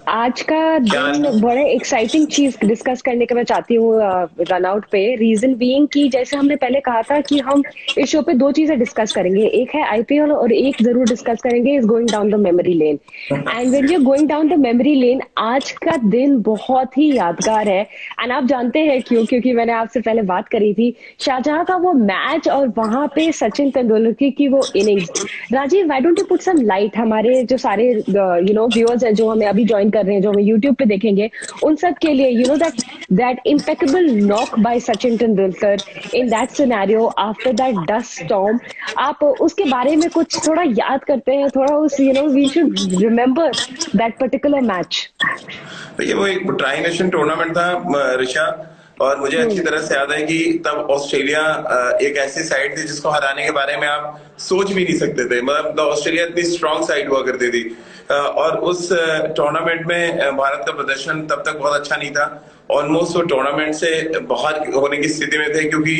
आज का क्या? दिन बड़े एक्साइटिंग चीज डिस्कस करने के मैं चाहती हूँ रन आउट पे। रीजन बीइंग कि जैसे हमने पहले कहा था कि हम इस शो पे दो चीजें डिस्कस करेंगे, एक है आईपीएल और एक जरूर डिस्कस करेंगे is going down the memory lane. And when we are going down the memory lane, आज का दिन बहुत ही यादगार है। एंड आप जानते हैं क्यों? क्योंकि मैंने आपसे पहले बात करी थी शाहजहां का वो मैच और वहां पे सचिन तेंदुलकर की वो innings. Rajiv, why don't you put some light, हमारे जो सारे व्यूअर्स हैं जो हमें अभी ज्वाइन कर रहे हैं, जो हमें यूट्यूब पे देखेंगे, उन सब के लिए that impeccable knock by Sachin Tendulkar in that scenario after that dust storm. आप उसके बारे में कुछ थोड़ा याद करते हैं, थोड़ा उस we should remember that particular match. ये वो एक ट्राई नेशन टूर्नामेंट था ऋषा। और मुझे अच्छी तरह से याद है कि तब ऑस्ट्रेलिया एक ऐसी साइड थी जिसको हराने के बारे में आप सोच भी नहीं सकते थे। मतलब ऑस्ट्रेलिया इतनी स्ट्रांग साइड हुआ करती थी। और उस टूर्नामेंट में भारत का प्रदर्शन तब तक बहुत अच्छा नहीं था। ऑलमोस्ट वो टूर्नामेंट से बाहर होने की स्थिति में थे, क्योंकि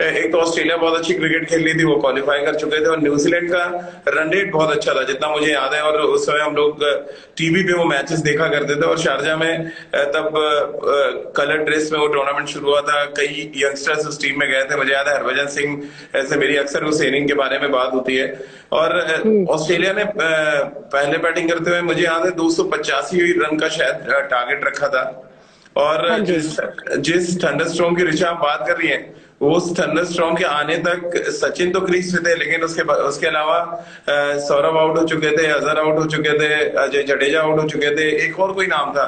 एक तो ऑस्ट्रेलिया बहुत अच्छी क्रिकेट खेल रही थी, वो क्वालिफाई कर चुके थे, और न्यूजीलैंड का रन रेट बहुत अच्छा था जितना मुझे याद है। और उस समय हम लोग टीवी पे वो मैचेस देखा करते थे। और शारजा में तब कलर ड्रेस में वो टूर्नामेंट शुरू हुआ था। कई यंगस्टर्स उस टीम में गए थे। मुझे याद है हरभजन सिंह ऐसे मेरी अक्सर उस इनिंग के बारे में बात होती है। और हम्म। ऑस्ट्रेलिया ने पहले बैटिंग करते हुए मुझे याद है 285 रन का शायद टारगेट रखा था। और हाँ जी। जिस थंडरस्टॉर्म की ऋचा आप बात कर रही हैं, वो उस थंडरस्टॉर्म के आने तक सचिन तो क्रीज पे थे, लेकिन उसके अलावा सौरभ आउट हो चुके थे, अजहर आउट हो चुके थे, अजय जडेजा आउट हो चुके थे, एक और कोई नाम था।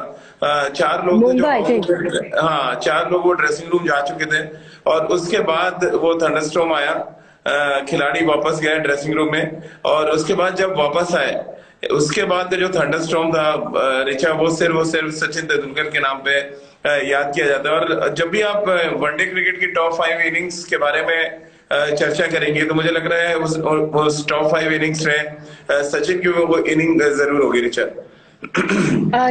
चार लोग थे जो मुंबई आउट थे। हो चुके थे। हाँ, चार लोग वो ड्रेसिंग रूम जा चुके थे। और उसके बाद वो थंडरस्टॉर्म आया। खिलाड़ी वापस गए ड्रेसिंग रूम में। और उसके बाद जब वापस आए, उसके बाद जो थंडरस्टॉर्म था ऋचा, वो सिर्फ सचिन तेंदुलकर के नाम पे याद किया जाता है। और जब भी आप वनडे क्रिकेट की टॉप 5 इनिंग्स के बारे में चर्चा करेंगे, तो मुझे लग रहा है उस टॉप 5 इनिंग्स में सचिन की वो इनिंग जरूर होगी ऋचा।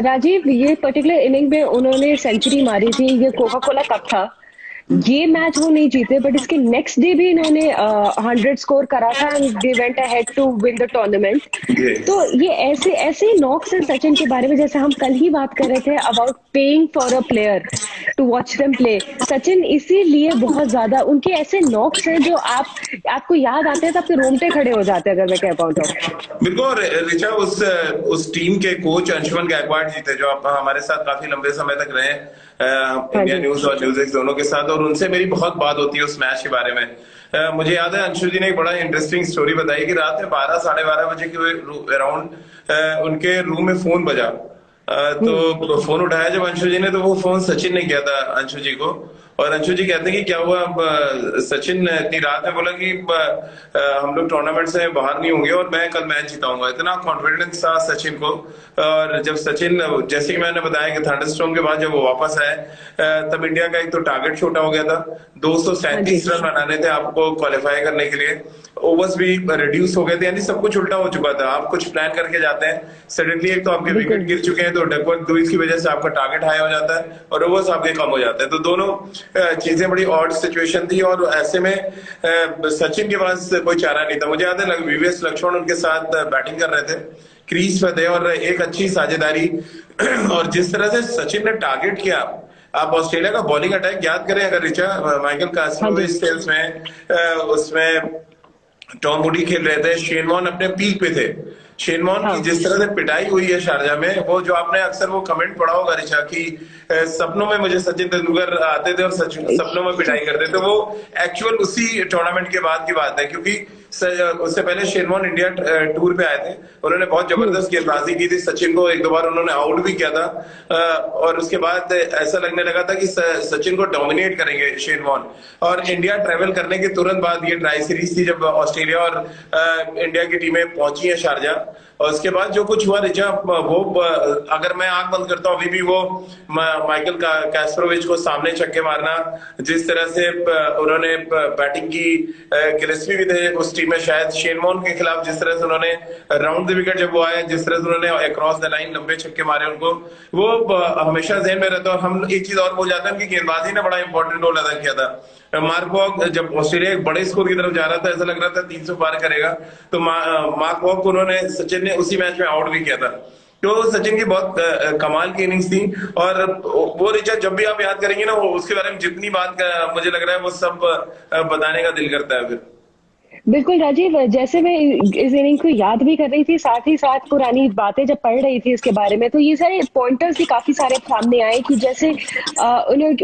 राजीव, ये पर्टिकुलर इनिंग में उन्होंने सेंचुरी मारी थी, ये कोका कोला कप था। ये मैच वो नहीं जीते, बट इसके नेक्स्ट डे भी इन्होंने 100 स्कोर करा था and they went ahead to win the tournament. ये तो ये ऐसे ऐसे नॉक्स हैं सचिन के बारे में, जैसे हम कल ही बात कर रहे थे about paying for a player to watch them play. Sachin इसीलिए बहुत ज्यादा उनके ऐसे नॉक्स हैं जो आपको याद आते हैं तो आपके रोंगटे खड़े हो जाते हैं, अगर मैं कह पाऊँ तो। बिल्कुल। और ऋचा, उस टीम के कोच अंशुमन गायकवाड़ जी थे, जो आप हमारे साथ काफी लंबे समय तक रहे हाँ इंडिया जी। न्यूज और न्यूज एक्स दोनों के साथ। और उनसे मेरी बहुत बात होती है उस मैच के बारे में। मुझे याद है अंशु जी ने एक बड़ा इंटरेस्टिंग स्टोरी बताई कि रात में 12 साढ़े 12 बजे के अराउंड उनके रूम में फोन बजा। हम्म। तो फोन उठाया जब अंशु जी ने, तो वो फोन सचिन ने किया था अंशु जी को। और अंशु जी कहते हैं कि क्या हुआ। अब सचिन इतनी रात में बोला कि हम लोग टूर्नामेंट से बाहर नहीं होंगे और मैं कल मैच जीताऊंगा। इतना कॉन्फिडेंस था सचिन को। और जब सचिन, जैसे कि मैंने बताया कि थंडरस्टॉर्म के बाद जब वो वापस आए, तब इंडिया का एक तो टारगेट छोटा हो गया था। हाँ जी। 237 रन बनाने थे आपको क्वालिफाई करने के लिए। ओवर्स भी रिड्यूस हो गए थे, यानी सब कुछ उल्टा हो चुका था। आप कुछ प्लान करके जाते हैं, सडनली एक तो आपके विकेट बिल्कुल। गिर चुके हैं, तो डकवर्थ लुईस की वजह से आपका टारगेट हाई हो जाता है और ओवर्स आपके कम हो जाते हैं। तो दोनों चीजें बड़ी ऑड सिचुएशन थी। और ऐसे में सचिन के पास कोई चारा नहीं था। मुझे याद है वीवीएस लक्ष्मण उनके साथ बैटिंग कर रहे थे, क्रीज पे थे, और एक अच्छी साझेदारी। और जिस तरह से सचिन ने टारगेट किया, आप ऑस्ट्रेलिया का बॉलिंग अटैक याद करें अगर ऋचा, माइकल हाँ जी। कास्ट्रोविच थे उसमें टॉम मूडी खेल रहे थे, शेन वॉर्न अपने पीक पे थे। शेन वॉर्न की हाँ। जिस तरह से पिटाई हुई है शारजा में, वो जो आपने अक्सर वो कमेंट पढ़ा होगा ऋचा, कि सपनों में मुझे सचिन तेंदुलकर आते थे और सपनों में पिटाई करते थे। वो एक्चुअल उसी टूर्नामेंट के बाद की बात है, क्योंकि उससे पहले शेन वॉर्न इंडिया टूर पे आए थे। उन्होंने बहुत हम्म। जबरदस्त गेंदबाजी की थी, सचिन को एक दो बार उन्होंने आउट भी किया था। और उसके बाद ऐसा लगने लगा था कि सचिन को डोमिनेट करेंगे शेन वॉर्न। और इंडिया ट्रेवल करने के तुरंत बाद ये ट्राई सीरीज थी, जब ऑस्ट्रेलिया और इंडिया की टीमें पहुंची है शारजा। और उसके बाद जो कुछ हुआ ऋचा, वो अगर मैं आंख बंद करता हूँ अभी भी, वो माइकल कैस्ट्रोविच को सामने छक्के मारना, जिस तरह से उन्होंने बैटिंग की, गिलेस्पी भी थे उस टीम में शायद, शेन वॉर्न के खिलाफ जिस तरह से उन्होंने राउंड द विकेट जब वो आए, जिस तरह से उन्होंने अक्रॉस द लाइन लंबे छक्के मारे उनको, वो हमेशा जहन में रहता है। और हम एक चीज और भूल जाते हैं कि गेंदबाजी ने बड़ा इंपॉर्टेंट रोल अदा किया था। मार्क वॉक जब ऑस्ट्रेलिया एक बड़े स्कोर की तरफ जा रहा था, ऐसा लग रहा था 300 पार करेगा, तो मार्क वॉक को उन्होंने, सचिन ने उसी मैच में आउट भी किया था। तो सचिन की बहुत कमाल की इनिंग्स थी। और वो ऋचा जब भी आप याद करेंगे ना, वो उसके बारे में जितनी बात मुझे लग रहा है वो सब बताने का दिल करता है फिर। बिल्कुल राजीव, जैसे मैं इस इनिंग को याद भी कर रही थी, साथ ही साथ पुरानी बातें जब पढ़ रही थी इसके बारे में, तो ये सारे पॉइंटर्स भी काफी सारे सामने आए कि जैसे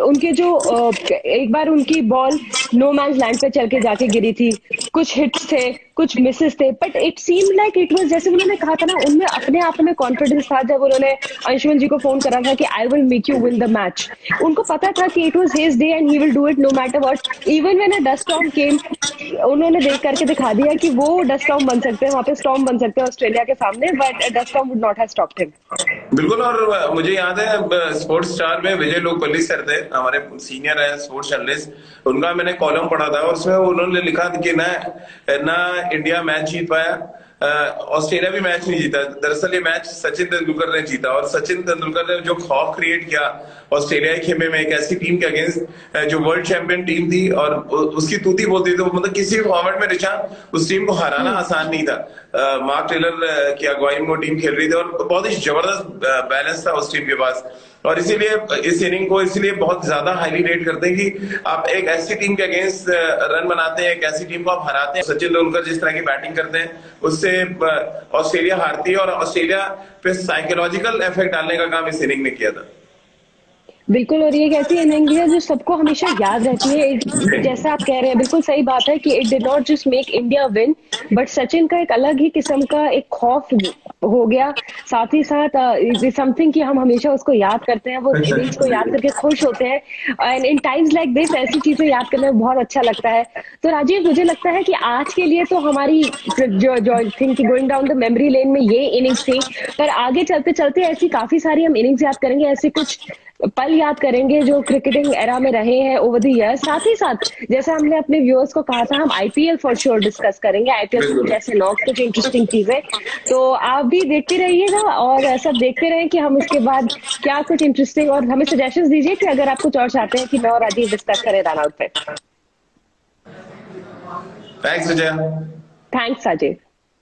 उनके जो एक बार उनकी बॉल नो मैन्स लैंड पे चल के जाके गिरी थी, कुछ हिट्स थे, कुछ मिसेस थे, but it seem like it was, जैसे उन्होंने कहा था ना, उनमें अपने आप में कॉन्फिडेंस था जब उन्होंने अंशुमन जी को फोन करा था कि I will make you win the match. उनको पता था कि it was his day and he will do it no matter what. Even when a dust storm came, उन्होंने देख करके दिखा दिया कि वो डस्ट स्टॉर्म बन सकते हैं, वहां पे स्टॉर्म बन सकते हैं ऑस्ट्रेलिया के सामने, but dust storm would not have stopped him. बिल्कुल। और मुझे याद है स्पोर्ट्स स्टार में विजय लोकपल्ली सर थे, हमारे सीनियर है स्पोर्ट्स जर्नलिस्ट, उनका मैंने कॉलम पढ़ा था, उसमें उन्होंने लिखा कि ना ना इंडिया मैच जीत पाया, ऑस्ट्रेलिया भी मैच नहीं जीता। दरअसल ये मैच सचिन तेंदुलकर ने जीता, और सचिन तेंदुलकर ने जो खौफ क्रिएट किया ऑस्ट्रेलिया के खेमे में, एक ऐसी टीम के अगेंस्ट जो वर्ल्ड चैंपियन टीम थी और उसकी तूती बोलती थी, मतलब किसी भी फॉर्मेट में रिचा उस टीम को हराना आसान नहीं था। मार्क टेलर की अगुवाई में वो टीम खेल रही थी और बहुत ही जबरदस्त बैलेंस था उस टीम के पास। और इसीलिए इस इनिंग को इसलिए बहुत ज्यादा हाईली रेट करते हैं कि आप एक ऐसी टीम के अगेंस्ट रन बनाते हैं, एक ऐसी टीम को आप हराते हैं। सचिन तेंदुलकर जिस तरह की बैटिंग करते हैं उससे ऑस्ट्रेलिया हारती है, और ऑस्ट्रेलिया पे साइकोलॉजिकल इफेक्ट डालने का काम इस इनिंग ने किया था। बिल्कुल, और ये एक ऐसी इनिंग है जो सबको हमेशा याद रहती है। जैसा आप कह रहे हैं, बिल्कुल सही बात है कि it did not just make India win, but Sachin का एक अलग ही किस्म का एक खौफ हो गया। साथ ही साथ समथिंग कि हम हमेशा उसको याद करते हैं, वो इनिंग्स को याद करके खुश होते हैं, and in times like this ऐसी चीजें याद करने में बहुत अच्छा लगता है। तो राजीव, मुझे लगता है कि आज के लिए तो हमारी जो think going down the memory लेन में ये इनिंग्स थी, पर आगे चलते चलते ऐसी काफी सारी हम इनिंग्स याद करेंगे, ऐसे कुछ पल याद करेंगे जो क्रिकेटिंग एरा में रहे हैं ओवर द ईयर। साथ ही साथ जैसे हमने अपने व्यूअर्स को कहा था, हम आईपीएल फॉर श्योर डिस्कस करेंगे, आईपीएल जैसे नॉक कुछ इंटरेस्टिंग चीजें। तो आप भी देखते रहिएगा और सब देखते रहें कि हम इसके बाद क्या कुछ इंटरेस्टिंग, और हमें सजेशंस दीजिए कि अगर आप कुछ और चाहते हैं कि मैं और राजीव डिस्कस करें रन आउट पे। थैंक्स विजय। थैंक्स राजीव।